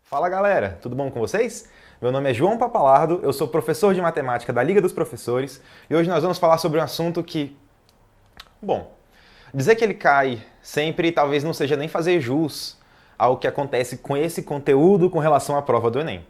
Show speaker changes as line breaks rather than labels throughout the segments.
Fala galera, tudo bom com vocês? Meu nome é João Papalardo, eu sou professor de matemática da Liga dos Professores e hoje nós vamos falar sobre um assunto que, bom, dizer que ele cai sempre talvez não seja nem fazer jus ao que acontece com esse conteúdo com relação à prova do Enem.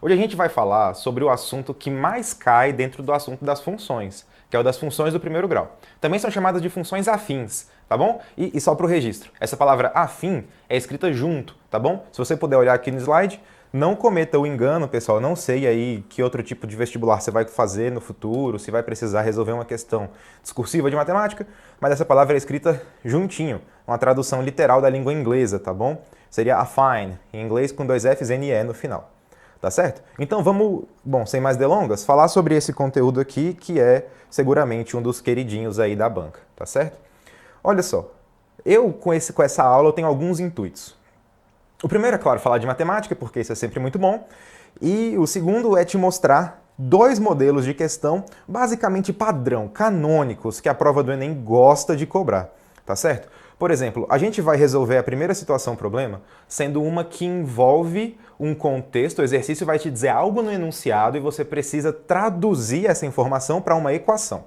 Hoje a gente vai falar sobre o assunto que mais cai dentro do assunto das funções, que é o das funções do primeiro grau. Também são chamadas de funções afins, tá bom? E só para o registro, essa palavra afim é escrita junto, tá bom? Se você puder olhar aqui no slide, não cometa o engano, pessoal, não sei aí que outro tipo de vestibular você vai fazer no futuro, se vai precisar resolver uma questão discursiva de matemática, mas essa palavra é escrita juntinho, uma tradução literal da língua inglesa, tá bom? Seria affine, em inglês com dois Fs, N e E no final. Tá certo? Então vamos, bom, sem mais delongas, falar sobre esse conteúdo aqui, que é seguramente um dos queridinhos aí da banca, tá certo? Olha só, eu com essa aula eu tenho alguns intuitos. O primeiro é, claro, falar de matemática, porque isso é sempre muito bom, e o segundo é te mostrar dois modelos de questão basicamente padrão, canônicos, que a prova do Enem gosta de cobrar, tá certo? Por exemplo, a gente vai resolver a primeira situação-problema sendo uma que envolve um contexto, o exercício vai te dizer algo no enunciado e você precisa traduzir essa informação para uma equação.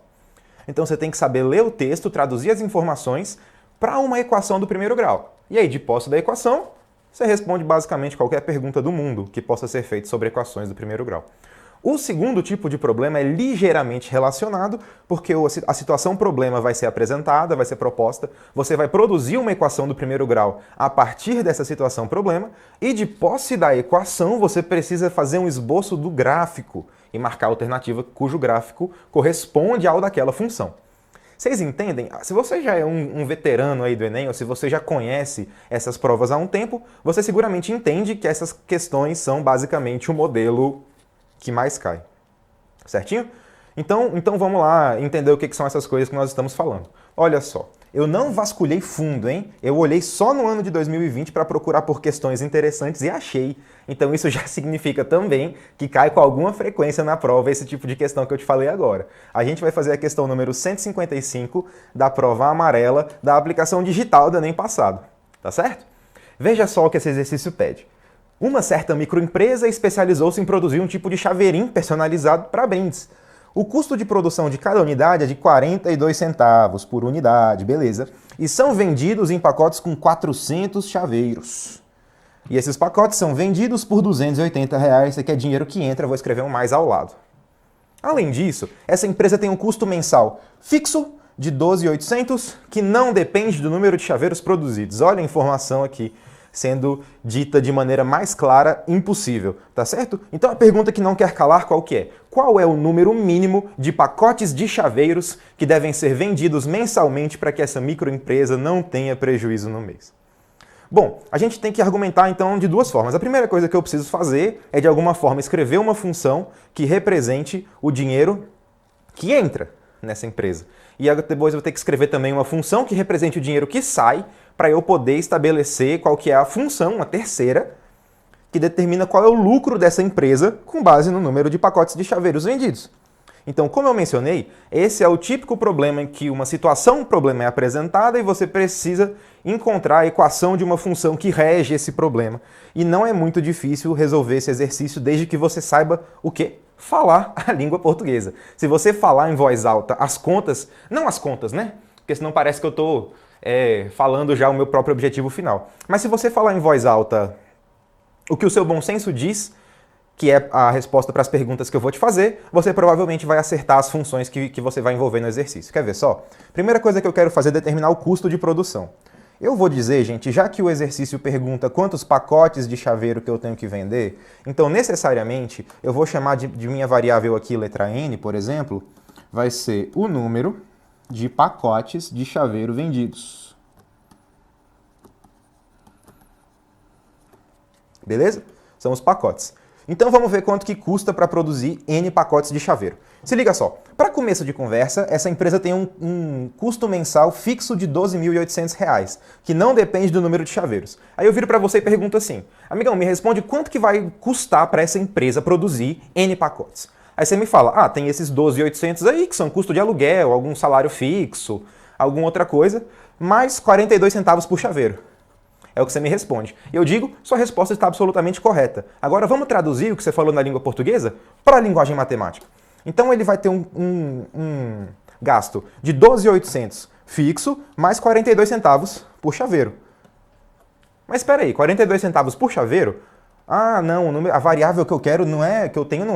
Então você tem que saber ler o texto, traduzir as informações para uma equação do primeiro grau. E aí, de posse da equação, você responde basicamente qualquer pergunta do mundo que possa ser feita sobre equações do primeiro grau. O segundo tipo de problema é ligeiramente relacionado, porque a situação problema vai ser apresentada, vai ser proposta, você vai produzir uma equação do primeiro grau a partir dessa situação problema, e de posse da equação você precisa fazer um esboço do gráfico e marcar a alternativa cujo gráfico corresponde ao daquela função. Vocês entendem? Se você já é um veterano aí do Enem, ou se você já conhece essas provas há um tempo, você seguramente entende que essas questões são basicamente o modelo que mais cai. Certinho? Então vamos lá entender o que são essas coisas que nós estamos falando. Olha só, eu não vasculhei fundo, hein? Eu olhei só no ano de 2020 para procurar por questões interessantes e achei. Então isso já significa também que cai com alguma frequência na prova esse tipo de questão que eu te falei agora. A gente vai fazer a questão número 155 da prova amarela da aplicação digital do Enem passado. Tá certo? Veja só o que esse exercício pede. Uma certa microempresa especializou-se em produzir um tipo de chaveirinho personalizado para brindes. O custo de produção de cada unidade é de 42 centavos por unidade, beleza? E são vendidos em pacotes com 400 chaveiros. E esses pacotes são vendidos por R$280, isso aqui é dinheiro que entra, vou escrever um mais ao lado. Além disso, essa empresa tem um custo mensal fixo de 12.800, que não depende do número de chaveiros produzidos. Olha a informação aqui sendo dita de maneira mais clara, impossível, tá certo? Então a pergunta que não quer calar qual que é? Qual é o número mínimo de pacotes de chaveiros que devem ser vendidos mensalmente para que essa microempresa não tenha prejuízo no mês? Bom, a gente tem que argumentar então de duas formas. A primeira coisa que eu preciso fazer é de alguma forma escrever uma função que represente o dinheiro que entra nessa empresa. E depois eu vou ter que escrever também uma função que represente o dinheiro que sai para eu poder estabelecer qual que é a função, uma terceira, que determina qual é o lucro dessa empresa com base no número de pacotes de chaveiros vendidos. Então, como eu mencionei, esse é o típico problema em que uma situação problema é apresentada e você precisa encontrar a equação de uma função que rege esse problema. E não é muito difícil resolver esse exercício desde que você saiba o quê? Falar a língua portuguesa. Se você falar em voz alta as contas, não as contas, né? Porque senão parece que eu estou falando já o meu próprio objetivo final. Mas se você falar em voz alta o que o seu bom senso diz, que é a resposta para as perguntas que eu vou te fazer, você provavelmente vai acertar as funções que você vai envolver no exercício. Quer ver só? Primeira coisa que eu quero fazer é determinar o custo de produção. Eu vou dizer, gente, já que o exercício pergunta quantos pacotes de chaveiro que eu tenho que vender, então necessariamente eu vou chamar de minha variável aqui, letra N, por exemplo, vai ser o número de pacotes de chaveiro vendidos. Beleza? São os pacotes. Então vamos ver quanto que custa para produzir N pacotes de chaveiro. Se liga só, para começo de conversa, essa empresa tem um custo mensal fixo de R$12.800, que não depende do número de chaveiros. Aí eu viro para você e pergunto assim, amigão, me responde quanto que vai custar para essa empresa produzir N pacotes. Aí você me fala, tem esses 12.800 aí, que são custo de aluguel, algum salário fixo, alguma outra coisa, mais 42 centavos por chaveiro. É o que você me responde. E eu digo, sua resposta está absolutamente correta. Agora vamos traduzir o que você falou na língua portuguesa para a linguagem matemática. Então ele vai ter um gasto de 12.800 fixo mais 42 centavos por chaveiro. Mas espera aí, 42 centavos por chaveiro? Ah, não, a variável que eu quero não é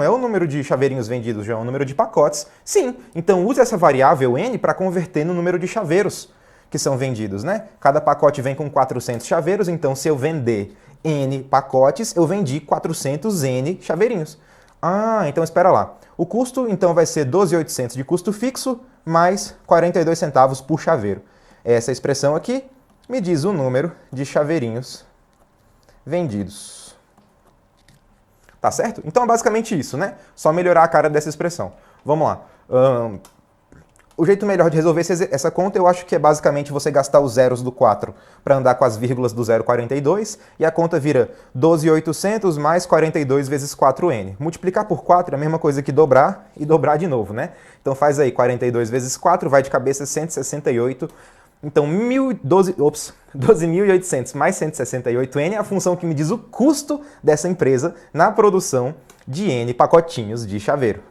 o número de chaveirinhos vendidos, já é o número de pacotes. Sim, então use essa variável n para converter no número de chaveiros que são vendidos, né? Cada pacote vem com 400 chaveiros, então se eu vender n pacotes, eu vendi 400 n chaveirinhos. Ah, então espera lá. O custo então vai ser 12.800 de custo fixo mais 42 centavos por chaveiro. Essa expressão aqui me diz o número de chaveirinhos vendidos. Tá certo? Então é basicamente isso, né? Só melhorar a cara dessa expressão. Vamos lá. O jeito melhor de resolver essa conta eu acho que é basicamente você gastar os zeros do 4 para andar com as vírgulas do 0,42 e a conta vira 12.800 mais 42 vezes 4n. Multiplicar por 4 é a mesma coisa que dobrar e dobrar de novo, né? Então faz aí 42 vezes 4, vai de cabeça 168. Então 12.800 mais 168n é a função que me diz o custo dessa empresa na produção de n pacotinhos de chaveiro.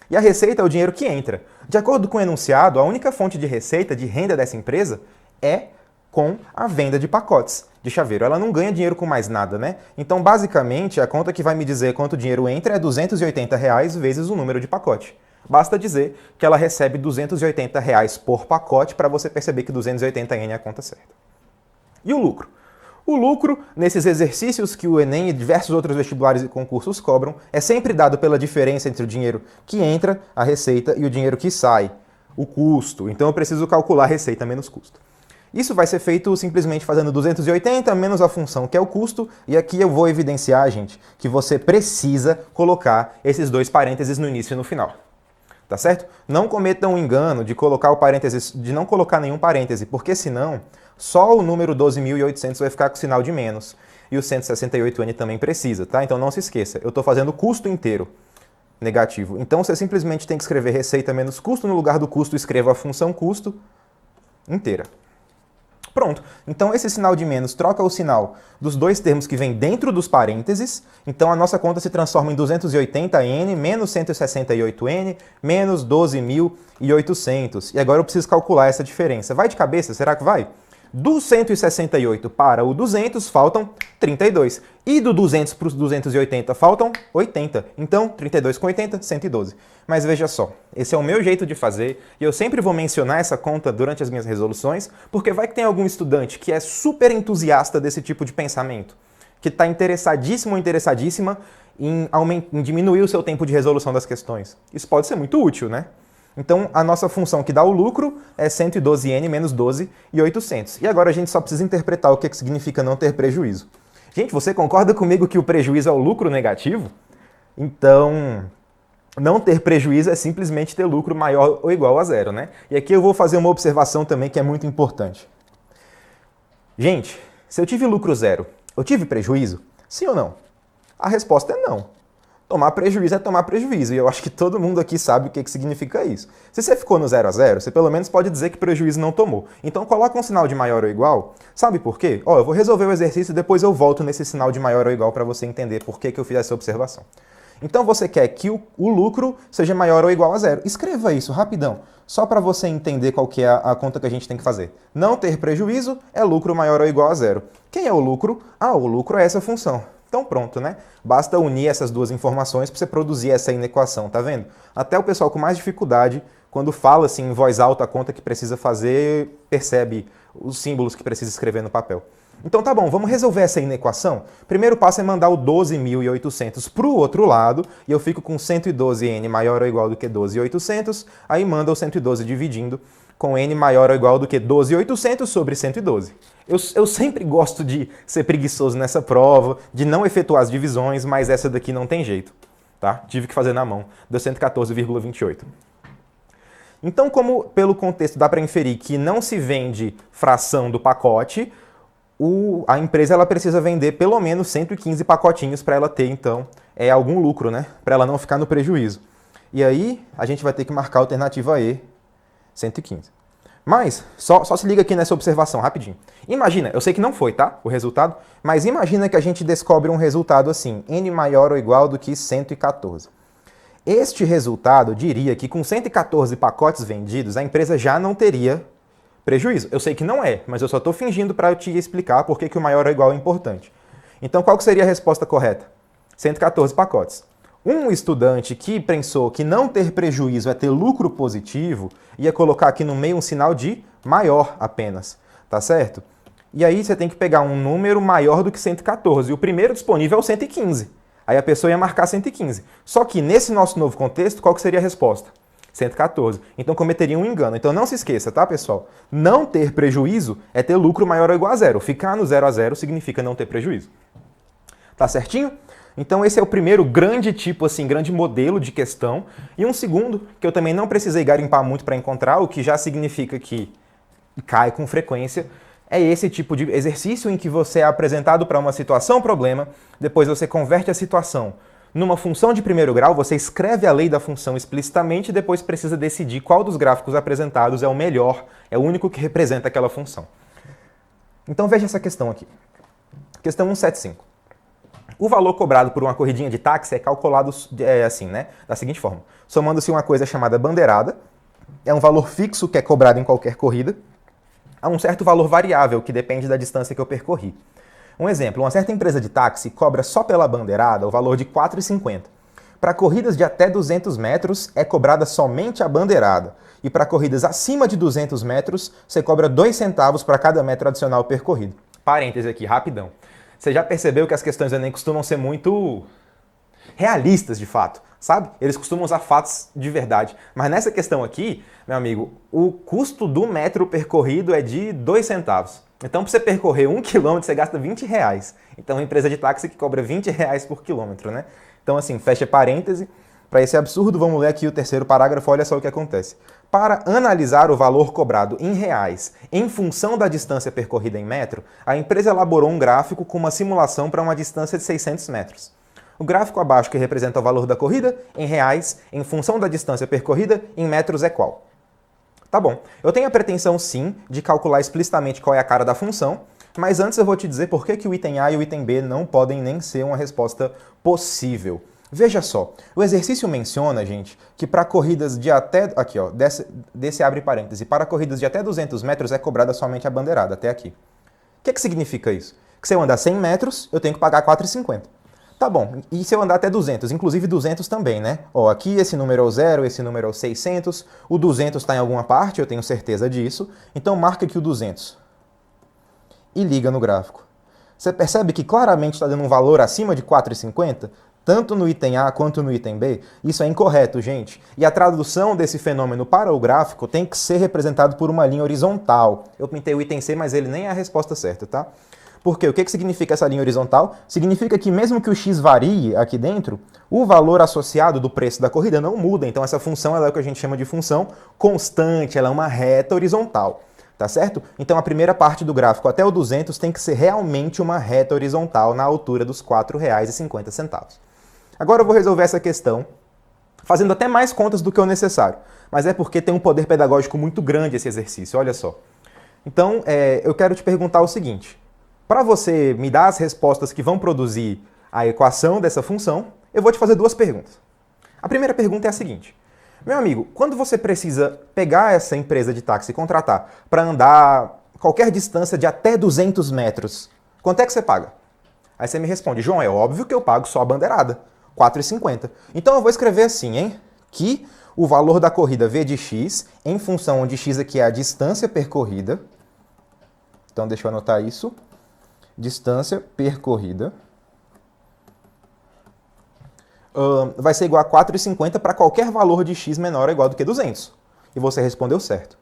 E a receita é o dinheiro que entra. De acordo com o enunciado, a única fonte de receita, de renda dessa empresa é com a venda de pacotes de chaveiro. Ela não ganha dinheiro com mais nada, né? Então, basicamente, a conta que vai me dizer quanto dinheiro entra é R$280 vezes o número de pacote. Basta dizer que ela recebe R$280 por pacote para você perceber que 280n é a conta certa. E o lucro? O lucro, nesses exercícios que o Enem e diversos outros vestibulares e concursos cobram, é sempre dado pela diferença entre o dinheiro que entra, a receita, e o dinheiro que sai, o custo. Então eu preciso calcular a receita menos custo. Isso vai ser feito simplesmente fazendo 280 menos a função que é o custo, e aqui eu vou evidenciar, gente, que você precisa colocar esses dois parênteses no início e no final. Tá certo? Não cometam o engano de colocar o parênteses, de não colocar nenhum parêntese, porque senão só o número 12.800 vai ficar com sinal de menos. E o 168n também precisa, tá? Então não se esqueça, eu estou fazendo o custo inteiro negativo. Então você simplesmente tem que escrever receita menos custo, no lugar do custo escreva a função custo inteira. Pronto. Então esse sinal de menos troca o sinal dos dois termos que vêm dentro dos parênteses. Então a nossa conta se transforma em 280n menos 168n menos 12.800. E agora eu preciso calcular essa diferença. Vai de cabeça? Será que vai? Do 168 para o 200 faltam 32. E do 200 para os 280 faltam 80. Então, 32 com 80, 112. Mas veja só, esse é o meu jeito de fazer e eu sempre vou mencionar essa conta durante as minhas resoluções, porque vai que tem algum estudante que é super entusiasta desse tipo de pensamento, que está interessadíssimo ou interessadíssima em diminuir o seu tempo de resolução das questões. Isso pode ser muito útil, né? Então, a nossa função que dá o lucro é 112n menos 12.800. E agora a gente só precisa interpretar o que significa não ter prejuízo. Gente, você concorda comigo que o prejuízo é o lucro negativo? Então, não ter prejuízo é simplesmente ter lucro maior ou igual a zero, né? E aqui eu vou fazer uma observação também que é muito importante. Gente, se eu tive lucro zero, eu tive prejuízo? Sim ou não? A resposta é não. Tomar prejuízo é tomar prejuízo, e eu acho que todo mundo aqui sabe o que significa isso. Se você ficou no 0 a 0, você pelo menos pode dizer que prejuízo não tomou. Então coloca um sinal de maior ou igual. Sabe por quê? Eu vou resolver o exercício e depois eu volto nesse sinal de maior ou igual para você entender por que eu fiz essa observação. Então você quer que o lucro seja maior ou igual a zero. Escreva isso rapidão, só para você entender qual que é a conta que a gente tem que fazer. Não ter prejuízo é lucro maior ou igual a zero. Quem é o lucro? O lucro é essa função. Então pronto, né? Basta unir essas duas informações para você produzir essa inequação, tá vendo? Até o pessoal com mais dificuldade, quando fala assim em voz alta a conta que precisa fazer, percebe os símbolos que precisa escrever no papel. Então tá bom, vamos resolver essa inequação? Primeiro passo é mandar o 12.800 para o outro lado, e eu fico com 112n maior ou igual do que 12.800, aí manda o 112 dividindo com n maior ou igual do que 12.800 sobre 112. Eu sempre gosto de ser preguiçoso nessa prova, de não efetuar as divisões, mas essa daqui não tem jeito, tá? Tive que fazer na mão, deu 114,28. Então, como pelo contexto dá para inferir que não se vende fração do pacote, a empresa ela precisa vender pelo menos 115 pacotinhos para ela ter, então, algum lucro, né? Para ela não ficar no prejuízo. E aí, a gente vai ter que marcar a alternativa E, 115. Mas, só se liga aqui nessa observação, rapidinho. Imagina, eu sei que não foi, tá? O resultado, mas imagina que a gente descobre um resultado assim, n maior ou igual do que 114. Este resultado diria que com 114 pacotes vendidos, a empresa já não teria prejuízo. Eu sei que não é, mas eu só estou fingindo para te explicar por que o maior ou igual é importante. Então, qual que seria a resposta correta? 114 pacotes. Um estudante que pensou que não ter prejuízo é ter lucro positivo, ia colocar aqui no meio um sinal de maior apenas, tá certo? E aí você tem que pegar um número maior do que 114, e o primeiro disponível é o 115. Aí a pessoa ia marcar 115. Só que nesse nosso novo contexto, qual que seria a resposta? 114. Então cometeria um engano. Então não se esqueça, tá, pessoal? Não ter prejuízo é ter lucro maior ou igual a zero. Ficar no 0 a 0 significa não ter prejuízo. Tá certinho? Então esse é o primeiro grande tipo, assim, grande modelo de questão. E um segundo, que eu também não precisei garimpar muito para encontrar, o que já significa que cai com frequência, é esse tipo de exercício em que você é apresentado para uma situação, problema, depois você converte a situação numa função de primeiro grau, você escreve a lei da função explicitamente e depois precisa decidir qual dos gráficos apresentados é o melhor, é o único que representa aquela função. Então veja essa questão aqui. Questão 175. O valor cobrado por uma corridinha de táxi é calculado assim, né? Da seguinte forma. Somando-se uma coisa chamada bandeirada, é um valor fixo que é cobrado em qualquer corrida, a um certo valor variável que depende da distância que eu percorri. Um exemplo, uma certa empresa de táxi cobra só pela bandeirada o valor de R$ 4,50. Para corridas de até 200 metros é cobrada somente a bandeirada. E para corridas acima de 200 metros, você cobra 2 centavos para cada metro adicional percorrido. Parêntese aqui, rapidão. Você já percebeu que as questões do Enem costumam ser muito realistas, de fato, sabe? Eles costumam usar fatos de verdade. Mas nessa questão aqui, meu amigo, o custo do metro percorrido é de 2 centavos. Então, para você percorrer 1 quilômetro, você gasta R$20. Então, uma empresa de táxi que cobra R$20 por quilômetro, né? Então, assim, fecha parêntese. Para esse absurdo, vamos ler aqui o terceiro parágrafo, olha só o que acontece. Para analisar o valor cobrado em reais em função da distância percorrida em metro, a empresa elaborou um gráfico com uma simulação para uma distância de 600 metros. O gráfico abaixo, que representa o valor da corrida, em reais, em função da distância percorrida, em metros é qual? Tá bom, eu tenho a pretensão sim de calcular explicitamente qual é a cara da função, mas antes eu vou te dizer por que o item A e o item B não podem nem ser uma resposta possível. Veja só, o exercício menciona, gente, que para corridas de até... Aqui, ó, desse abre parêntese. Para corridas de até 200 metros é cobrada somente a bandeirada, até aqui. O que significa isso? Que se eu andar 100 metros, eu tenho que pagar R$4,50. Tá bom, e se eu andar até 200? Inclusive 200 também, né? Ó, aqui esse número é o 0, esse número é o 600. O 200 está em alguma parte, eu tenho certeza disso. Então marca aqui o 200. E liga no gráfico. Você percebe que claramente está dando um valor acima de R$4,50? Tanto no item A quanto no item B, isso é incorreto, gente. E a tradução desse fenômeno para o gráfico tem que ser representado por uma linha horizontal. Eu pintei o item C, mas ele nem é a resposta certa, tá? Por quê? O que significa essa linha horizontal? Significa que mesmo que o x varie aqui dentro, o valor associado do preço da corrida não muda. Então essa função ela é o que a gente chama de função constante, ela é uma reta horizontal. Tá certo? Então a primeira parte do gráfico até o 200 tem que ser realmente uma reta horizontal na altura dos R$ 4,50. Agora eu vou resolver essa questão fazendo até mais contas do que o necessário, mas é porque tem um poder pedagógico muito grande esse exercício, olha só. Então, eu quero te perguntar o seguinte, para você me dar as respostas que vão produzir a equação dessa função, eu vou te fazer duas perguntas. A primeira pergunta é a seguinte, meu amigo, quando você precisa pegar essa empresa de táxi e contratar para andar qualquer distância de até 200 metros, quanto é que você paga? Aí você me responde, João, é óbvio que eu pago só a bandeirada. R$4,50. Então eu vou escrever assim, hein? Que o valor da corrida V de x, em função de x aqui é a distância percorrida. Então deixa eu anotar isso. Distância percorrida. Vai ser igual a R$4,50 para qualquer valor de x menor ou igual do que 200. E você respondeu certo.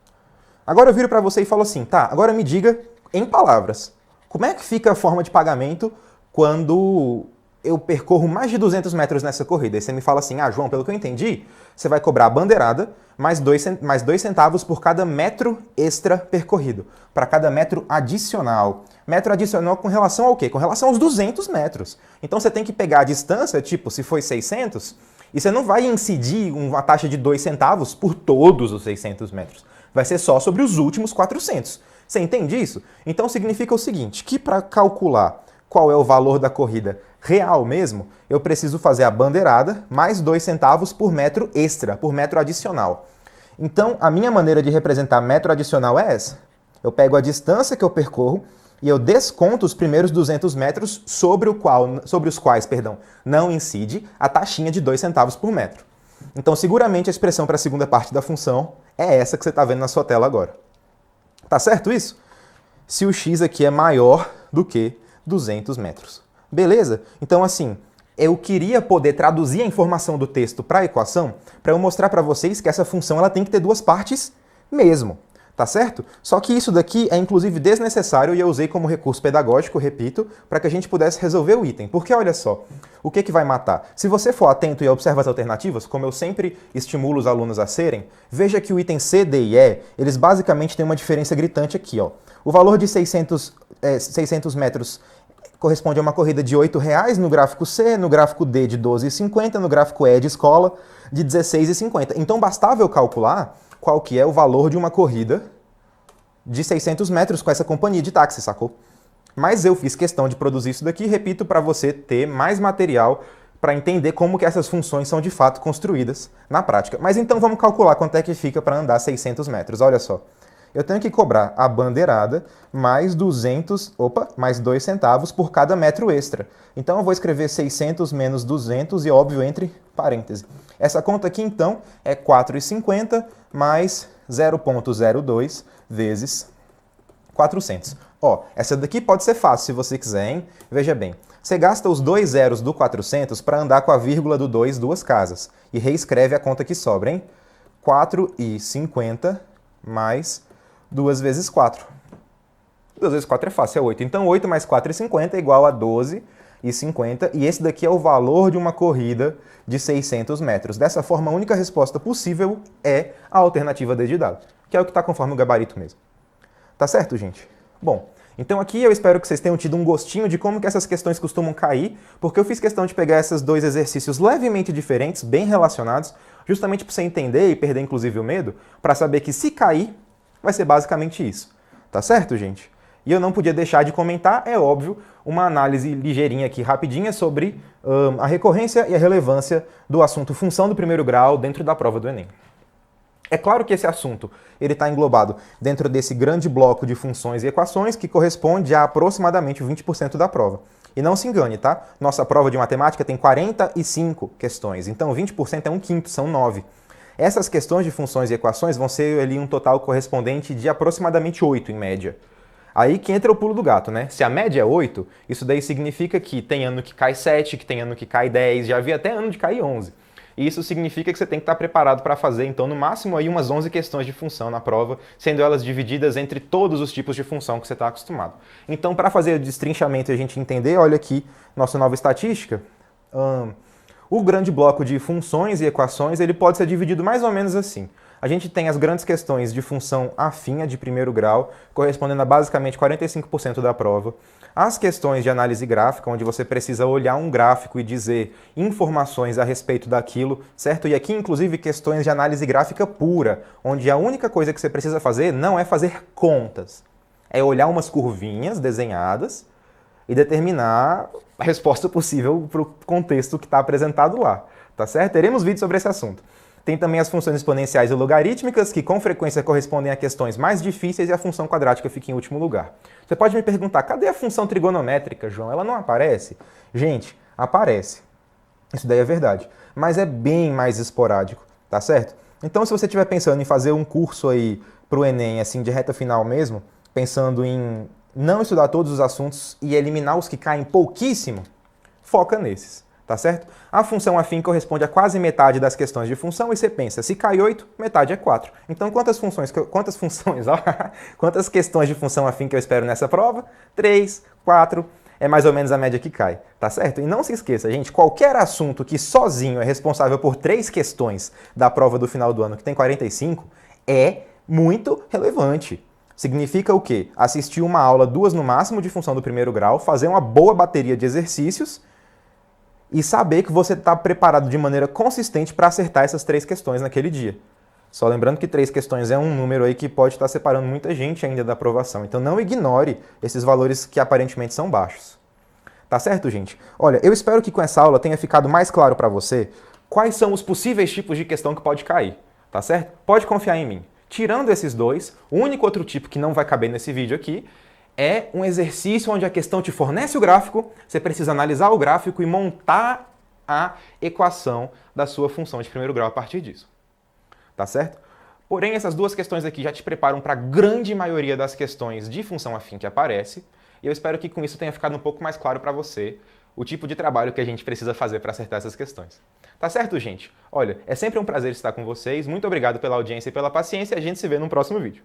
Agora eu viro para você e falo assim, tá, agora me diga em palavras. Como é que fica a forma de pagamento quando eu percorro mais de 200 metros nessa corrida? E você me fala assim, João, pelo que eu entendi, você vai cobrar a bandeirada mais 2 centavos por cada metro extra percorrido, para cada metro adicional. Metro adicional com relação ao quê? Com relação aos 200 metros. Então você tem que pegar a distância, tipo, se foi 600, E você não vai incidir uma taxa de 2 centavos por todos os 600 metros. Vai ser só sobre os últimos 400. Você entende isso? Então significa o seguinte, que para calcular qual é o valor da corrida real mesmo, eu preciso fazer a bandeirada mais 2 centavos por metro extra, por metro adicional. Então, a minha maneira de representar metro adicional é essa. Eu pego a distância que eu percorro e eu desconto os primeiros 200 metros sobre os quais não incide a taxinha de 2 centavos por metro. Então, seguramente, a expressão para a segunda parte da função é essa que você está vendo na sua tela agora. Tá certo isso? Se o x aqui é maior do que 200 metros. Beleza? Então, assim, eu queria poder traduzir a informação do texto para a equação para eu mostrar para vocês que essa função ela tem que ter duas partes mesmo. Tá certo? Só que isso daqui é inclusive desnecessário e eu usei como recurso pedagógico, repito, para que a gente pudesse resolver o item. Porque olha só, o que vai matar? Se você for atento e observa as alternativas, como eu sempre estimulo os alunos a serem, veja que o item C, D e E, eles basicamente têm uma diferença gritante aqui, ó. O valor de 600 metros corresponde a uma corrida de R$ 8,00 no gráfico C, no gráfico D de R$ 12,50, no gráfico E de escola de R$ 16,50. Então bastava eu calcular qual que é o valor de uma corrida de 600 metros com essa companhia de táxi, sacou? Mas eu fiz questão de produzir isso daqui, repito, para você ter mais material para entender como que essas funções são de fato construídas na prática. Mas então vamos calcular quanto é que fica para andar 600 metros. Olha só, eu tenho que cobrar a bandeirada mais 2 centavos por cada metro extra. Então eu vou escrever 600 menos 200 e óbvio entre parênteses. Essa conta aqui então é 4,50 mais 0,02 vezes 400. Ó, essa daqui pode ser fácil se você quiser, hein? Veja bem, você gasta os 2 zeros do 400 para andar com a vírgula do 2 duas casas. E reescreve a conta que sobra, hein? 4,50 mais 2 vezes 4. 2 vezes 4 é fácil, é 8. Então 8 mais 4,50 é igual a 12,50. E esse daqui é o valor de uma corrida de 600 metros. Dessa forma, a única resposta possível é a alternativa D de dado, que é o que está conforme o gabarito mesmo. Tá certo, gente? Bom, então aqui eu espero que vocês tenham tido um gostinho de como que essas questões costumam cair, porque eu fiz questão de pegar esses dois exercícios levemente diferentes, bem relacionados, justamente para você entender e perder inclusive o medo, para saber que se cair, vai ser basicamente isso. Tá certo, gente? E eu não podia deixar de comentar, é óbvio, uma análise ligeirinha aqui, rapidinha, sobre a recorrência e a relevância do assunto função do primeiro grau dentro da prova do Enem. É claro que esse assunto está englobado dentro desse grande bloco de funções e equações que corresponde a aproximadamente 20% da prova. E não se engane, tá? Nossa prova de matemática tem 45 questões, então 20% é 1/5, são 9. Essas questões de funções e equações vão ser ali um total correspondente de aproximadamente 8 em média. Aí que entra o pulo do gato, né? Se a média é 8, isso daí significa que tem ano que cai 7, que tem ano que cai 10, já vi até ano de cair 11. E isso significa que você tem que estar preparado para fazer, então, no máximo aí umas 11 questões de função na prova, sendo elas divididas entre todos os tipos de função que você está acostumado. Então, para fazer o destrinchamento e a gente entender, olha aqui, nossa nova estatística, o grande bloco de funções e equações, ele pode ser dividido mais ou menos assim. A gente tem as grandes questões de função afim de primeiro grau, correspondendo a basicamente 45% da prova. As questões de análise gráfica, onde você precisa olhar um gráfico e dizer informações a respeito daquilo, certo? E aqui, inclusive, questões de análise gráfica pura, onde a única coisa que você precisa fazer não é fazer contas. É olhar umas curvinhas desenhadas e determinar a resposta possível para o contexto que está apresentado lá, tá certo? Teremos vídeo sobre esse assunto. Tem também as funções exponenciais e logarítmicas, que com frequência correspondem a questões mais difíceis, e a função quadrática fica em último lugar. Você pode me perguntar, cadê a função trigonométrica, João? Ela não aparece? Gente, aparece. Isso daí é verdade. Mas é bem mais esporádico, tá certo? Então, se você estiver pensando em fazer um curso aí para o Enem, assim, de reta final mesmo, pensando em não estudar todos os assuntos e eliminar os que caem pouquíssimo, foca nesses. Tá certo? A função afim corresponde a quase metade das questões de função e você pensa, se cai 8, metade é 4. Então quantas questões de função afim que eu espero nessa prova? 3, 4, é mais ou menos a média que cai, tá certo? E não se esqueça, gente, qualquer assunto que sozinho é responsável por 3 questões da prova do final do ano, que tem 45, é muito relevante. Significa o quê? Assistir uma aula, 2 no máximo, de função do primeiro grau, fazer uma boa bateria de exercícios e saber que você está preparado de maneira consistente para acertar essas 3 questões naquele dia. Só lembrando que 3 questões é um número aí que pode estar separando muita gente ainda da aprovação. Então não ignore esses valores que aparentemente são baixos. Tá certo, gente? Olha, eu espero que com essa aula tenha ficado mais claro para você quais são os possíveis tipos de questão que pode cair. Tá certo? Pode confiar em mim. Tirando esses 2, o único outro tipo que não vai caber nesse vídeo aqui é um exercício onde a questão te fornece o gráfico, você precisa analisar o gráfico e montar a equação da sua função de primeiro grau a partir disso. Tá certo? Porém, essas 2 questões aqui já te preparam para a grande maioria das questões de função afim que aparece, e eu espero que com isso tenha ficado um pouco mais claro para você o tipo de trabalho que a gente precisa fazer para acertar essas questões. Tá certo, gente? Olha, é sempre um prazer estar com vocês, muito obrigado pela audiência e pela paciência, e a gente se vê no próximo vídeo.